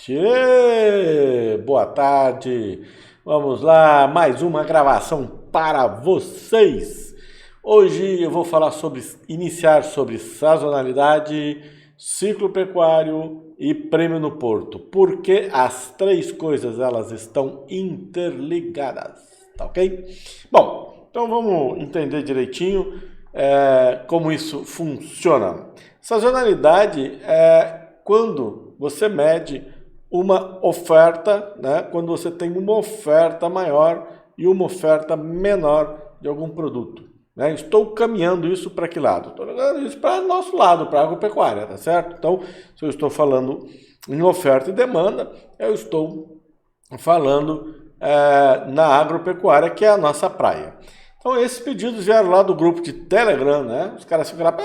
Tchê! Boa tarde! Vamos lá, mais uma gravação para vocês. Hoje eu vou falar iniciar sobre sazonalidade, ciclo pecuário e prêmio no porto. Porque as três coisas elas estão interligadas, tá ok? Bom, então vamos entender direitinho como isso funciona. Sazonalidade é quando você mede uma oferta, né? Quando você tem uma oferta maior e uma oferta menor de algum produto. Né? Estou caminhando isso para que lado? Estou caminhando isso para nosso lado, para a agropecuária, tá certo? Então, se eu estou falando em oferta e demanda, eu estou falando na agropecuária, que é a nossa praia. Então, esses pedidos vieram lá do grupo de Telegram, né? Os caras ficam lá,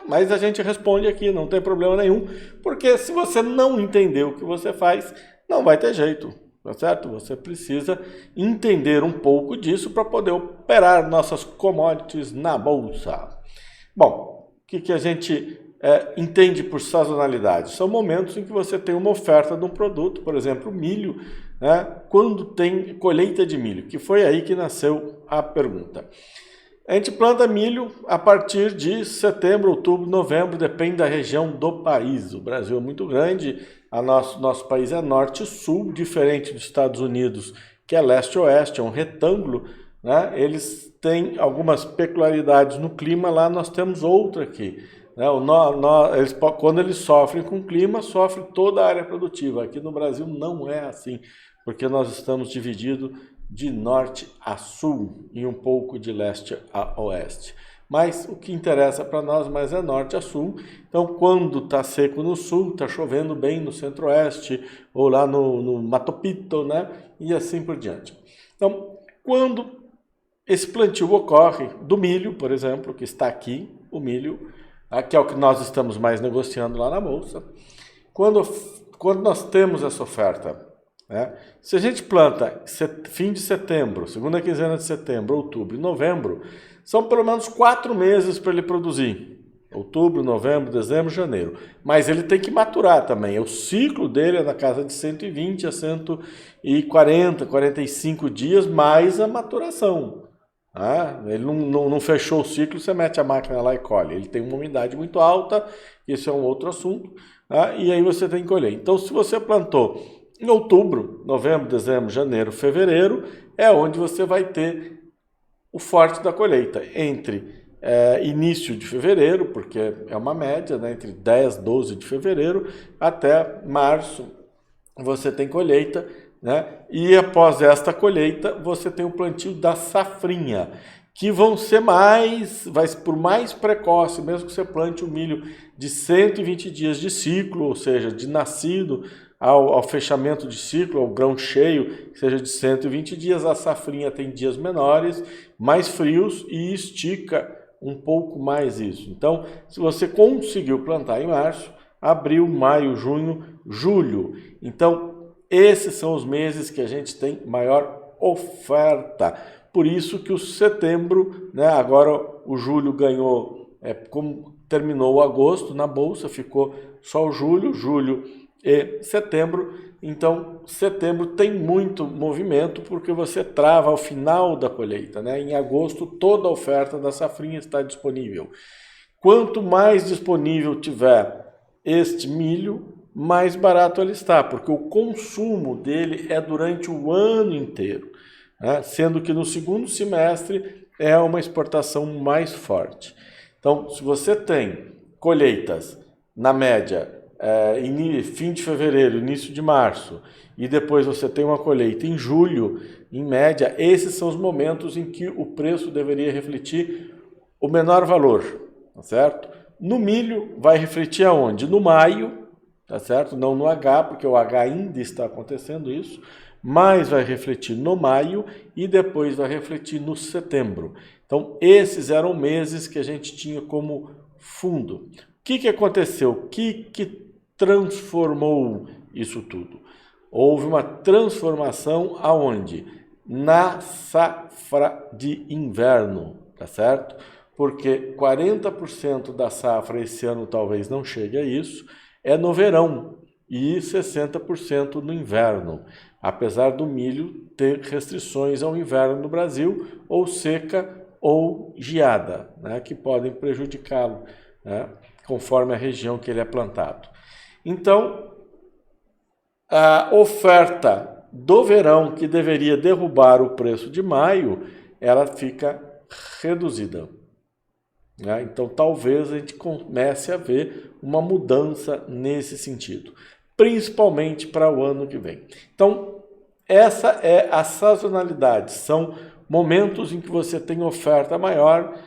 mas a gente responde aqui, não tem problema nenhum, porque se você não entender o que você faz, não vai ter jeito, tá certo? Você precisa entender um pouco disso para poder operar nossas commodities na bolsa. Bom, o que a gente entende por sazonalidade? São momentos em que você tem uma oferta de um produto, por exemplo, milho, né? Quando tem colheita de milho, que foi aí que nasceu a pergunta. A gente planta milho a partir de setembro, outubro, novembro, depende da região do país. O Brasil é muito grande, nosso país é norte e sul, diferente dos Estados Unidos, que é leste-oeste, é um retângulo, né? Eles têm algumas peculiaridades no clima, lá nós temos outra aqui. Né? Quando eles sofrem com o clima, sofre toda a área produtiva. Aqui no Brasil não é assim, porque nós estamos divididos de norte a sul e um pouco de leste a oeste. Mas o que interessa para nós mais é norte a sul. Então, quando está seco no sul, está chovendo bem no centro-oeste ou lá no Mato Pito, né? E assim por diante. Então, quando esse plantio ocorre do milho, por exemplo, que está aqui, o milho, que é o que nós estamos mais negociando lá na bolsa, quando nós temos essa oferta, né? Se a gente planta fim de setembro, segunda quinzena de setembro, outubro e novembro, são pelo menos 4 meses para ele produzir. Outubro, novembro, dezembro, janeiro. Mas ele tem que maturar também. O ciclo dele é na casa de 120 a 140, 45 dias, mais a maturação. Ele não fechou o ciclo, você mete a máquina lá e colhe. Ele tem uma umidade muito alta, isso é um outro assunto, e aí você tem que colher. Então, se você plantou em outubro, novembro, dezembro, janeiro, fevereiro, é onde você vai ter o forte da colheita. Entre início de fevereiro, porque é uma média, né, entre 10 e 12 de fevereiro, até março, você tem colheita, né? E após esta colheita, você tem o plantio da safrinha, que vão ser por mais precoce, mesmo que você plante o milho de 120 dias de ciclo, ou seja, de nascido ao fechamento de ciclo, ao grão cheio, que seja de 120 dias, a safrinha tem dias menores, mais frios e estica um pouco mais isso. Então, se você conseguiu plantar em março, abril, maio, junho, julho, então esses são os meses que a gente tem maior oferta. Por isso que o setembro, né, agora o julho ganhou, como terminou o agosto na bolsa, ficou só o julho e setembro. Então, setembro tem muito movimento porque você trava ao final da colheita, né? Em agosto, toda a oferta da safrinha está disponível. Quanto mais disponível tiver este milho, mais barato ele está, porque o consumo dele é durante o ano inteiro, né? Sendo que no segundo semestre é uma exportação mais forte. Então, se você tem colheitas, na média, fim de fevereiro, início de março, e depois você tem uma colheita em julho, em média, esses são os momentos em que o preço deveria refletir o menor valor, tá certo? No milho, vai refletir aonde? No maio, tá certo? Não no H, porque o H ainda está acontecendo isso, mas vai refletir no maio e depois vai refletir no setembro. Então, esses eram meses que a gente tinha como fundo. O que aconteceu? O que transformou isso tudo? Houve uma transformação aonde? Na safra de inverno, tá certo? Porque 40% da safra esse ano talvez não chegue a isso, é no verão. e 60% no inverno, apesar do milho ter restrições ao inverno no Brasil, ou seca ou geada, né, que podem prejudicá-lo, né, conforme a região que ele é plantado. Então, a oferta do verão, que deveria derrubar o preço de maio, ela fica reduzida. Né? Então, talvez a gente comece a ver uma mudança nesse sentido, principalmente para o ano que vem. Então, essa é a sazonalidade, são momentos em que você tem oferta maior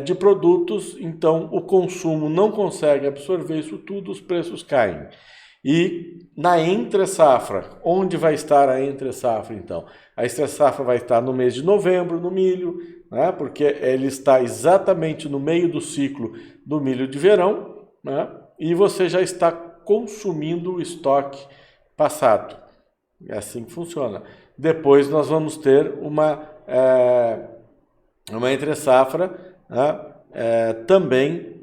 de produtos, então o consumo não consegue absorver isso tudo, os preços caem. E na entre-safra, onde vai estar a entre-safra então? A entre-safra vai estar no mês de novembro, no milho, né? Porque ele está exatamente no meio do ciclo do milho de verão, né? E você já está consumindo o estoque passado. É assim que funciona. Depois nós vamos ter uma entre-safra, né? Também,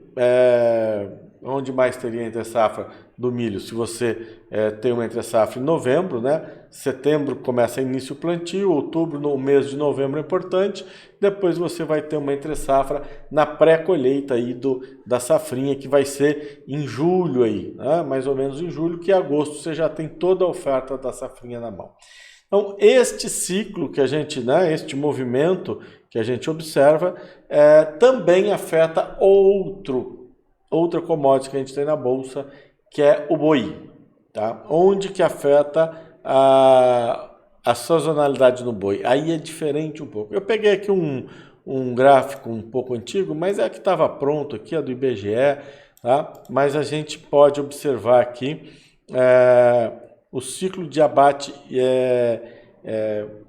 onde mais teria entre-safra do milho? Se você tem uma entre-safra em novembro, né? Setembro começa início o plantio, outubro, no mês de novembro é importante, depois você vai ter uma entre-safra na pré-colheita aí da safrinha, que vai ser em julho aí, né? Mais ou menos em julho, que em agosto você já tem toda a oferta da safrinha na mão. Então, este ciclo que a gente, né, este movimento que a gente observa, também afeta outra commodity que a gente tem na bolsa, que é o boi. Tá? Onde que afeta a sazonalidade no boi? Aí é diferente um pouco. Eu peguei aqui um gráfico um pouco antigo, mas é que estava pronto aqui, é do IBGE, tá? Mas a gente pode observar aqui o ciclo de abate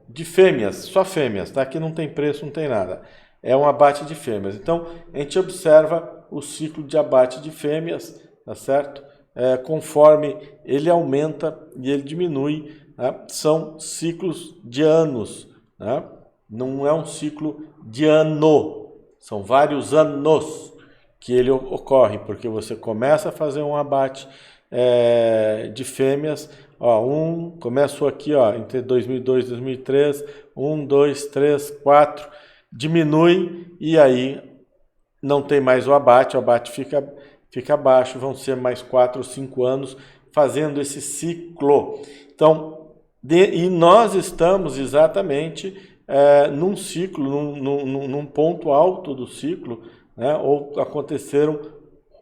de fêmeas, só fêmeas, tá? Aqui não tem preço, não tem nada. É um abate de fêmeas. Então, a gente observa o ciclo de abate de fêmeas, tá certo? Conforme ele aumenta e ele diminui, né? São ciclos de anos, né? Não é um ciclo de ano, são vários anos que ele ocorre, porque você começa a fazer um abate de fêmeas, começou aqui, entre 2002 e 2003, 1, 2, 3, 4, diminui e aí não tem mais o abate fica baixo, vão ser mais 4 ou 5 anos fazendo esse ciclo. Então, e nós estamos exatamente num ciclo, num ponto alto do ciclo, né, ou aconteceram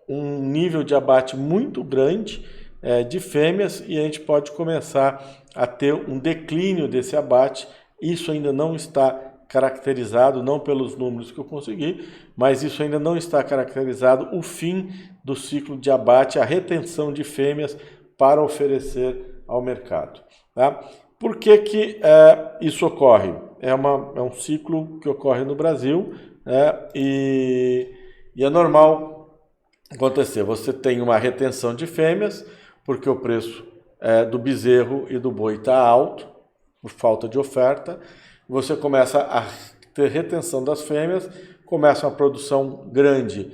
um nível de abate muito grande de fêmeas e a gente pode começar a ter um declínio desse abate. Isso ainda não está caracterizado, não pelos números que eu consegui, mas isso ainda não está caracterizado o fim do ciclo de abate, a retenção de fêmeas para oferecer ao mercado. Tá? Por que isso ocorre? É um ciclo que ocorre no Brasil, e é normal acontecer. Você tem uma retenção de fêmeas, porque o preço do bezerro e do boi está alto, por falta de oferta. Você começa a ter retenção das fêmeas, começa uma produção grande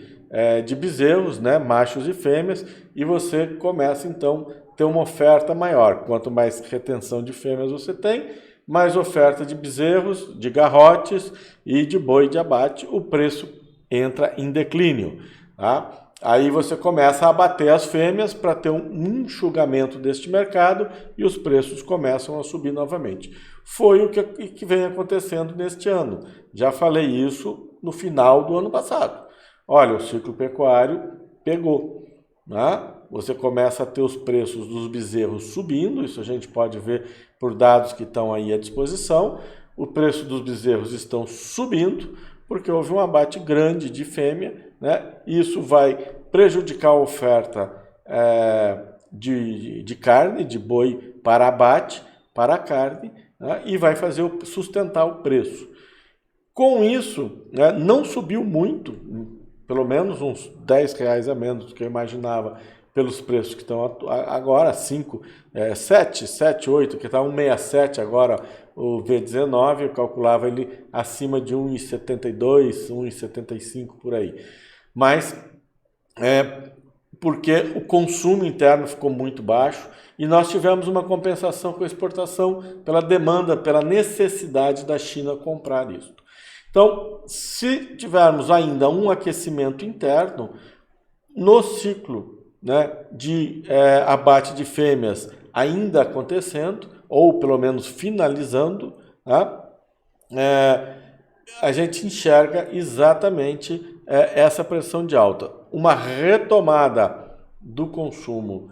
de bezerros, né, machos e fêmeas, e você começa então a ter uma oferta maior. Quanto mais retenção de fêmeas você tem, mais oferta de bezerros, de garrotes e de boi de abate, o preço entra em declínio. Tá? Aí você começa a abater as fêmeas para ter um enxugamento deste mercado e os preços começam a subir novamente. Foi o que vem acontecendo neste ano. Já falei isso no final do ano passado. Olha, o ciclo pecuário pegou. Né? Você começa a ter os preços dos bezerros subindo, isso a gente pode ver por dados que estão aí à disposição. O preço dos bezerros estão subindo, porque houve um abate grande de fêmea, né? Isso vai prejudicar a oferta de carne, de boi para abate, para a carne, né? E vai sustentar o preço. Com isso, né, não subiu muito, pelo menos uns R$10 a menos do que eu imaginava, pelos preços que estão agora, 7, 8, que está 1,67 agora o V19, eu calculava ele acima de 1,72, 1,75 por aí. Mas porque o consumo interno ficou muito baixo e nós tivemos uma compensação com a exportação pela demanda, pela necessidade da China comprar isso. Então, se tivermos ainda um aquecimento interno, no ciclo, né, de abate de fêmeas ainda acontecendo, ou pelo menos finalizando, tá? A gente enxerga exatamente essa pressão de alta. Uma retomada do consumo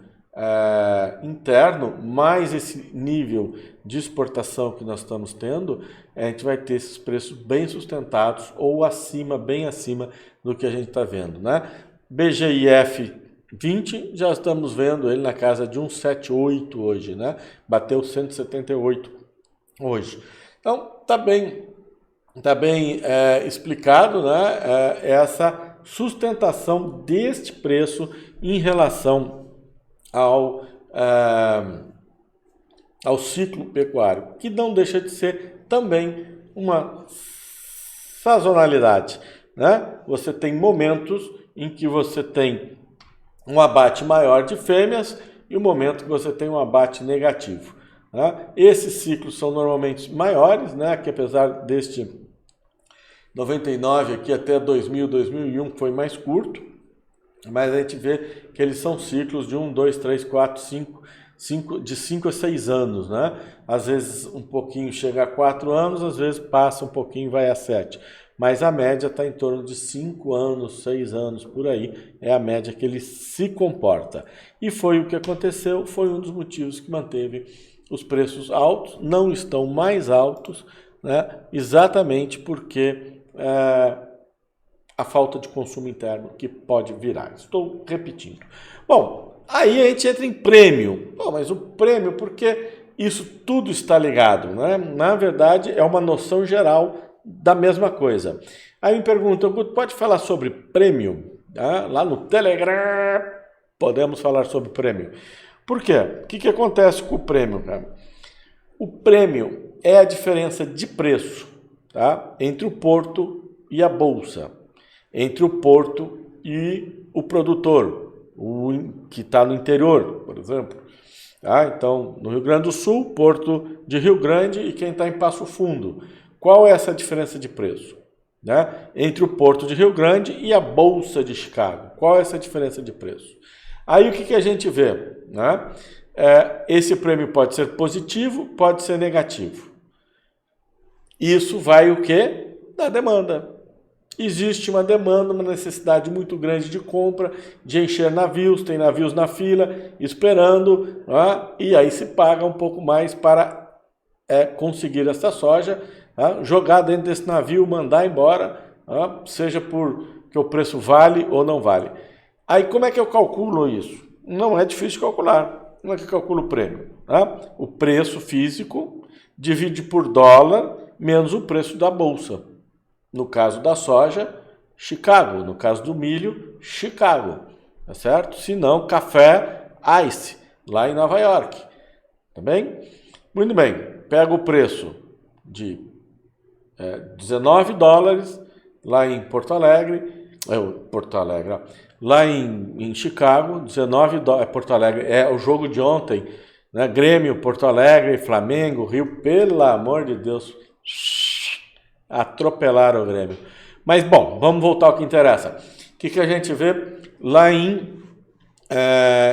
interno, mais esse nível de exportação que nós estamos tendo, a gente vai ter esses preços bem sustentados ou acima, bem acima do que a gente está vendo, né? BGIF 20, já estamos vendo ele na casa de 178 hoje, né? Bateu 178 hoje. Então, tá bem explicado, né? Essa sustentação deste preço em relação ao ciclo pecuário, que não deixa de ser também uma sazonalidade, né? Você tem momentos em que você tem um abate maior de fêmeas e o momento que você tem um abate negativo, né? Esses ciclos são normalmente maiores, né? Que apesar deste 99 aqui até 2000, 2001 foi mais curto, mas a gente vê que eles são ciclos de 1, 2, 3, 4, 5, de 5 a 6 anos, né? Às vezes um pouquinho chega a 4 anos, às vezes passa um pouquinho e vai a 7. Mas a média está em torno de 5 anos, 6 anos, por aí, é a média que ele se comporta. E foi o que aconteceu, foi um dos motivos que manteve os preços altos, não estão mais altos, né? Exatamente porque a falta de consumo interno que pode virar. Estou repetindo. Bom, aí a gente entra em prêmio. Bom, mas o prêmio, porque isso tudo está ligado, né? Na verdade, é uma noção geral da mesma coisa. Aí me perguntam, pode falar sobre prêmio? Lá no Telegram podemos falar sobre prêmio. Por quê? O que acontece com o prêmio, cara? O prêmio é a diferença de preço, tá? Entre o porto e a bolsa, entre o porto e o produtor, que está no interior, por exemplo. Tá? Então, no Rio Grande do Sul, porto de Rio Grande e quem está em Passo Fundo. Qual é essa diferença de preço? Né? Entre o porto de Rio Grande e a bolsa de Chicago. Qual é essa diferença de preço? Aí o que a gente vê? Né? Esse prêmio pode ser positivo, pode ser negativo. Isso vai o quê? Da demanda. Existe uma demanda, uma necessidade muito grande de compra, de encher navios, tem navios na fila, esperando, né? E aí se paga um pouco mais para conseguir essa soja, jogar dentro desse navio, mandar embora, seja porque o preço vale ou não vale. Aí como é que eu calculo isso? Não é difícil de calcular. Como é que eu calculo o prêmio? O preço físico divide por dólar menos o preço da bolsa. No caso da soja, Chicago. No caso do milho, Chicago. Tá certo? Se não, café, ICE, lá em Nova York. Tá bem? Muito bem. Pega o preço de $19 lá em Porto Alegre, lá em Chicago, 19 dólares, Porto Alegre, é o jogo de ontem, né? Grêmio, Porto Alegre, Flamengo, Rio, pelo amor de Deus, atropelaram o Grêmio. Mas bom, vamos voltar ao que interessa. O que a gente vê lá em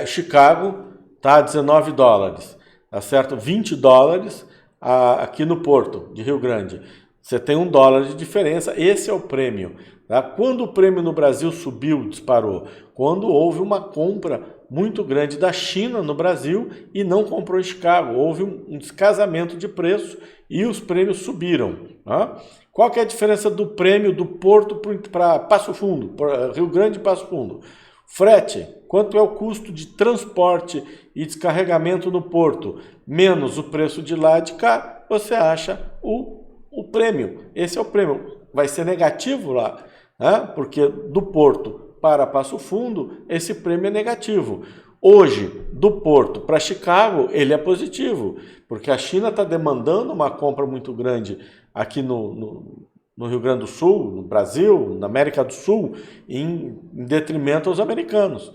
Chicago, tá? $19, tá certo? $20 aqui no Porto de Rio Grande. Você tem $1 de diferença, esse é o prêmio. Tá? Quando o prêmio no Brasil subiu, disparou? Quando houve uma compra muito grande da China no Brasil e não comprou em Chicago. Houve um descasamento de preço e os prêmios subiram. Tá? Qual que é a diferença do prêmio do Porto para Passo Fundo, para Rio Grande e Passo Fundo? Frete, quanto é o custo de transporte e descarregamento no porto, menos o preço de lá de cá, você acha o prêmio. Esse é o prêmio. Vai ser negativo lá, né? Porque do Porto para Passo Fundo, esse prêmio é negativo. Hoje, do Porto para Chicago, ele é positivo, porque a China está demandando uma compra muito grande aqui no Rio Grande do Sul, no Brasil, na América do Sul, em detrimento aos americanos.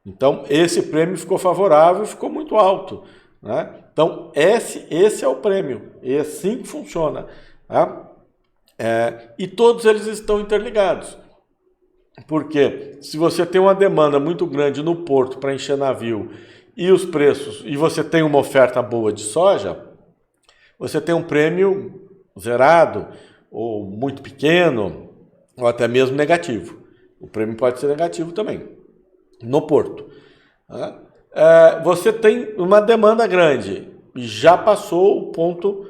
Então, esse prêmio ficou favorável, ficou muito alto, né? Então, esse é o prêmio, é assim que funciona, tá? E todos eles estão interligados. Porque se você tem uma demanda muito grande no porto para encher navio e os preços, e você tem uma oferta boa de soja, você tem um prêmio zerado, ou muito pequeno, ou até mesmo negativo. O prêmio pode ser negativo também, no porto. Você tem uma demanda grande e já passou o ponto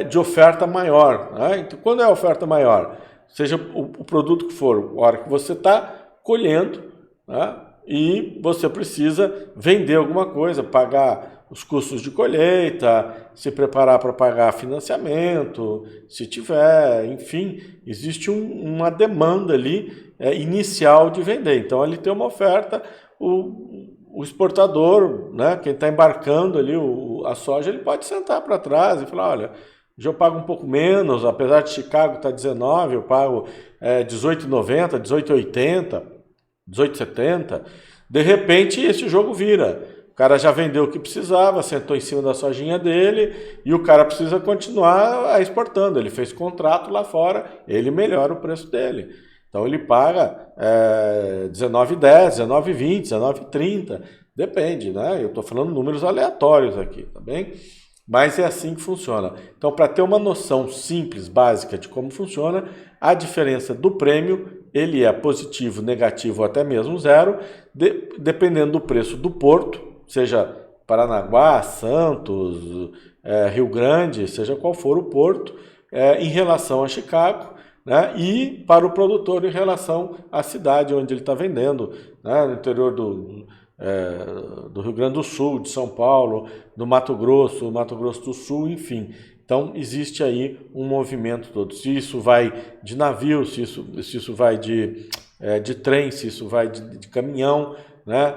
de oferta maior. Então, quando é a oferta maior? Seja o produto que for, a hora que você está colhendo, e você precisa vender alguma coisa, pagar os custos de colheita, se preparar para pagar financiamento, se tiver, enfim, existe uma demanda ali inicial de vender. Então, ali tem uma oferta, o exportador, né, quem está embarcando ali a soja, ele pode sentar para trás e falar, olha, já eu pago um pouco menos, apesar de Chicago estar 19, eu pago 18,90, 18,80, 18,70. De repente, esse jogo vira. O cara já vendeu o que precisava, sentou em cima da sojinha dele e o cara precisa continuar exportando. Ele fez contrato lá fora, ele melhora o preço dele. Então, ele paga 19,10, 19,20, 19,30, depende, né? Eu estou falando números aleatórios aqui, tá bem? Mas é assim que funciona. Então, para ter uma noção simples, básica de como funciona, a diferença do prêmio, ele é positivo, negativo ou até mesmo zero, dependendo do preço do porto, seja Paranaguá, Santos, Rio Grande, seja qual for o porto, em relação a Chicago, né? E para o produtor em relação à cidade onde ele está vendendo, né? No interior do Rio Grande do Sul, de São Paulo, do Mato Grosso do Sul, enfim. Então, existe aí um movimento todo. Se isso vai de navio, se isso vai de trem, se isso vai de caminhão, né?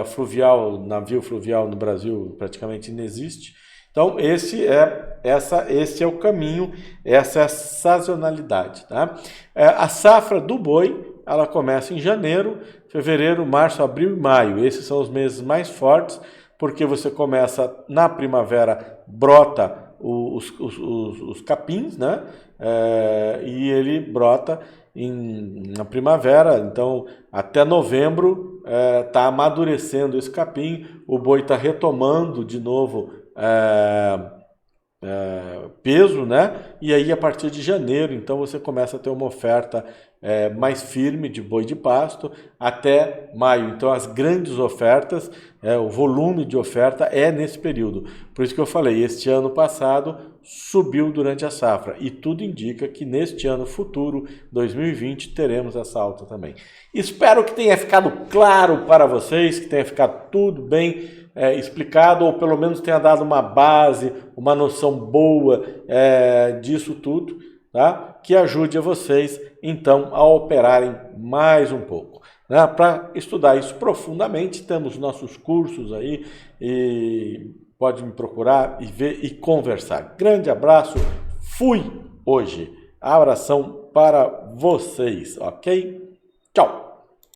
Fluvial, navio fluvial no Brasil praticamente não existe. Então, esse é o caminho, essa é a sazonalidade. Tá? A safra do boi, ela começa em janeiro, fevereiro, março, abril e maio. Esses são os meses mais fortes, porque você começa na primavera, brota os capins, né? E ele brota na primavera, então até novembro está amadurecendo esse capim, o boi está retomando de novo peso, né? E aí a partir de janeiro, então você começa a ter uma oferta mais firme de boi de pasto até maio. Então as grandes ofertas, o volume de oferta é nesse período. Por isso que eu falei, este ano passado subiu durante a safra e tudo indica que neste ano futuro, 2020, teremos essa alta também. Espero que tenha ficado claro para vocês, que tenha ficado tudo bem explicado, ou pelo menos tenha dado uma base, uma noção boa disso tudo, tá? Que ajude a vocês, então, a operarem mais um pouco. Né? Para estudar isso profundamente, temos nossos cursos aí, e pode me procurar e ver e conversar. Grande abraço, fui hoje. Abração para vocês, ok? Tchau!